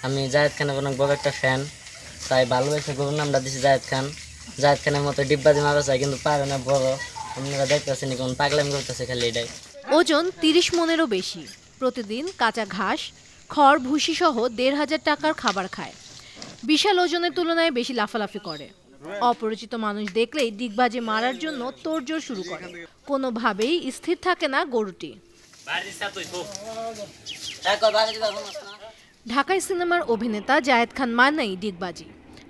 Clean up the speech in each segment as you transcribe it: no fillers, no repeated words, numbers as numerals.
আমি জায়েদ খানের অনেক বড় একটা ফ্যান, তাই ভালোবেসে গরুর নামটা দিছি জায়েদ খান। জায়েদ খানের মতো ডিব্বাজি মারা চাই কিন্তু পারে না, বড়। আপনারা দেখতেছেন কোন পাগলামি করতেছে খালি এটাই। ওজন ৩০ মনেরও বেশি। প্রতিদিন কাঁচা ঘাস, খড়, ভুসি সহ ১৫০০ টাকার খাবার খায়। বিশাল ওজনের তুলনায় বেশি লাফালাফি করে। অপরিচিত মানুষ দেখলেই ডিগবাজি মারার জন্য তোড়জোড় শুরু করে। কোনোভাবেই স্থির থাকে না গরুটি। ঢাকাই সিনেমার অভিনেতা জায়েদ খান মানেই ডিগবাজি।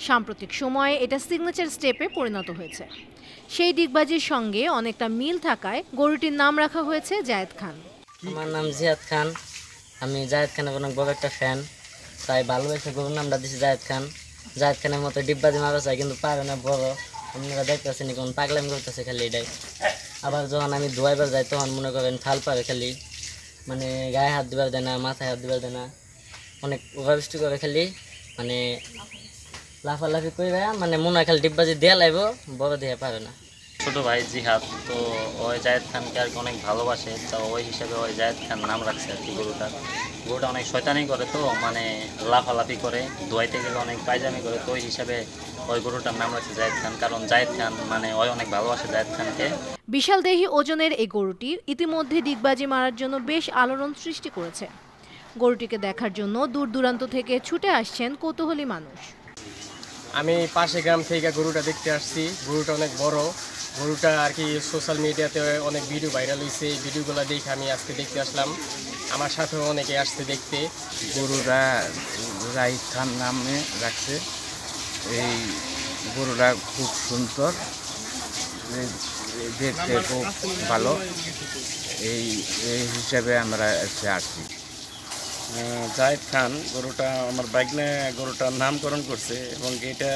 সাম্প্রতিক সময়ে এটা সিগনেচার স্টেপে পরিণত হয়েছে। সেই ডিগবাজির সঙ্গে অনেকটা মিল থাকায় গরুটির নাম রাখা হয়েছে জায়েদ খান। আমার নাম জিয়াদ খান। আমি জায়েদ খানের অনেক বড় একটা ফ্যান, তাই ভালোবেসে গরুর নামটা দিছি জায়েদ খান। জায়েদ খানের মতো ডিব্বাজি মারা চাই কিন্তু পারে না, বড়। আপনারা দেখতেছেন কোন পাগলামি করতেছে খালি এটাই। আবার যখন আমি ধোয়াইবার যাই তখন মনে করেন ফাল পারে খালি, মানে গায়ে হাত দিবার দেয় না, মাথায় হাত দিবার দেয় না, অনেক ওভারবৃষ্টি করে খালি, মানে লাফালাফি করে মানে মনে হয় খালি ডিব্বাজি দেয়া লাগবো, বড় দিয়ে পারে না। ছোট ভাই জিহাদ তো ওই জায়েদ খানকে আর কি অনেক ভালোবাসে, তো ওই হিসাবে ওই জায়েদ খান নাম রাখছে আর কি গরুটা অনেক শয়তানি করে, তো মানে লাফালাফি করে, ধোয়াইতে গেলে অনেক পায়জামি করে, তো ওই হিসাবে ওই গরুটার নাম রাখছে জায়েদ খান, কারণ জায়েদ খান মানে ওই অনেক ভালোবাসে জায়েদ খানকে। বিশাল দেহি ওজনের এই গরুটি ইতিমধ্যে ডিগবাজি মারার জন্য বেশ আলোড়ন সৃষ্টি করেছে। গরুটিকে দেখার জন্য দূর দূরান্ত থেকে ছুটে আসছেন কৌতূহলী মানুষ। আমি পাশে গ্রাম থেকে গরুটা দেখতে আসছি। গরুটা অনেক বড়। গরুটা আর কি সোশ্যাল মিডিয়াতে অনেক ভিডিও ভাইরাল হয়েছে, এই ভিডিওগুলো দেখে আমি আজকে দেখতে আসলাম। আমার সাথেও অনেকে আসছে দেখতে। গরুরা জায়েদ খান নামে রাখছে। এই গরুরা খুব সুন্দর, দেখতে খুব ভালো, এই হিসাবে আমরা আসছি। জায়েদ খান গরুটা আমার বাইকনে গরুটার নামকরণ করছে এবং এটা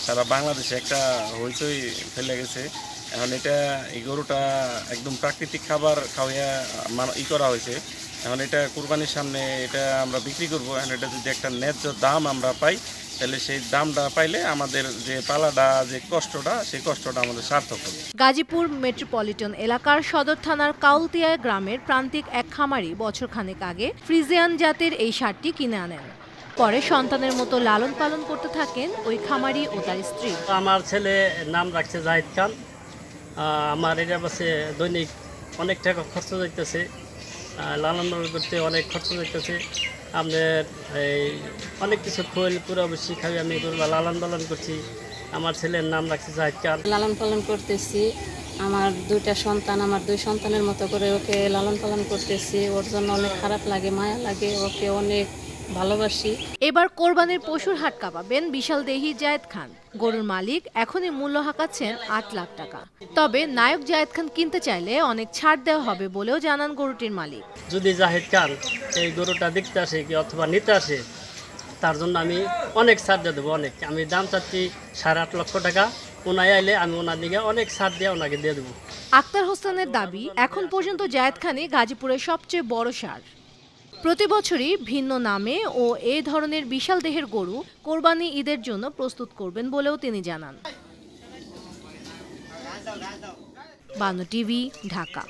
সারা বাংলাদেশে একটা হইচই ফেলে গেছে। এখন এটা এই গরুটা একদম প্রাকৃতিক খাবার খাওয়াইয়া করা হয়েছে। এখন এটা কুরবানির সামনে এটা আমরা বিক্রি করব। এখন এটা যদি একটা ন্যায্য দাম আমরা পাই, তাহলে সেই দামটা পাইলে আমাদের যে পালাটা যে কষ্টটা, সেই কষ্টটা আমাদের সার্থক হবে। গাজীপুর মেট্রোপলিটন এলাকার সদর থানার কাউলতিয়া গ্রামের প্রান্তিক এক খামারি বছরখানেক আগে ফ্রিজিয়ান জাতের এই ষাঁড়টি কিনে আনেন। পরে সন্তানের মতো লালন পালন করতে থাকেন ওই খামারি ও তার স্ত্রী। আমার ছেলে নাম রাখছে জায়েদ খান। আমার এটা পাশে দৈনিক অনেক টাকা খরচ যাইতেছে, লালন পালন করতে অনেক খরচ যাইতেছে। আপনার এই অনেক কিছু খোল পুরো বেশি খাই, আমি লালন পালন করছি। আমার ছেলের নাম রাখছে জায়েদ খান। লালন পালন করতেছি আমার দুইটা সন্তান, আমার দুই সন্তানের মতো করে ওকে লালন পালন করতেছি। ওর জন্য অনেক খারাপ লাগে, মায়া লাগে, ওকে অনেক ভালোবাসি। এবার কোরবানির পশুর হাট কাঁপাবেন বিশাল দেহি জায়েদ খান। গরুর মালিক এখনই মূল্য হাঁকাচ্ছেন ৮ লাখ টাকা। তবে নায়ক জায়েদ খান কিনতে চাইলে অনেক ছাড় দেওয়া হবে বলেও জানান গরুটির মালিক। যদি জায়েদ খান এই গরুটা দেখতে আসে কি অথবা নিতে আসে, তার জন্য আমি অনেক ছাড় দিয়ে দেবো। অনেক আমি দাম চাচ্ছি 8.5 লক্ষ টাকা। ওনায় আইলে আমি ওনার দিকে অনেক ছাড় দিয়ে ওনাকে দিয়ে দেবো। আক্তার হোসেনের দাবি, এখন পর্যন্ত জায়েদ খানই গাজীপুরের সবচেয়ে বড় ষাঁড়। প্রতি বছরই ভিন্ন নামে ও এই ধরনের বিশাল দেহের গরু কোরবানি ঈদের জন্য প্রস্তুত করবেন বলেও তিনি জানান। বানু টিভি, ঢাকা।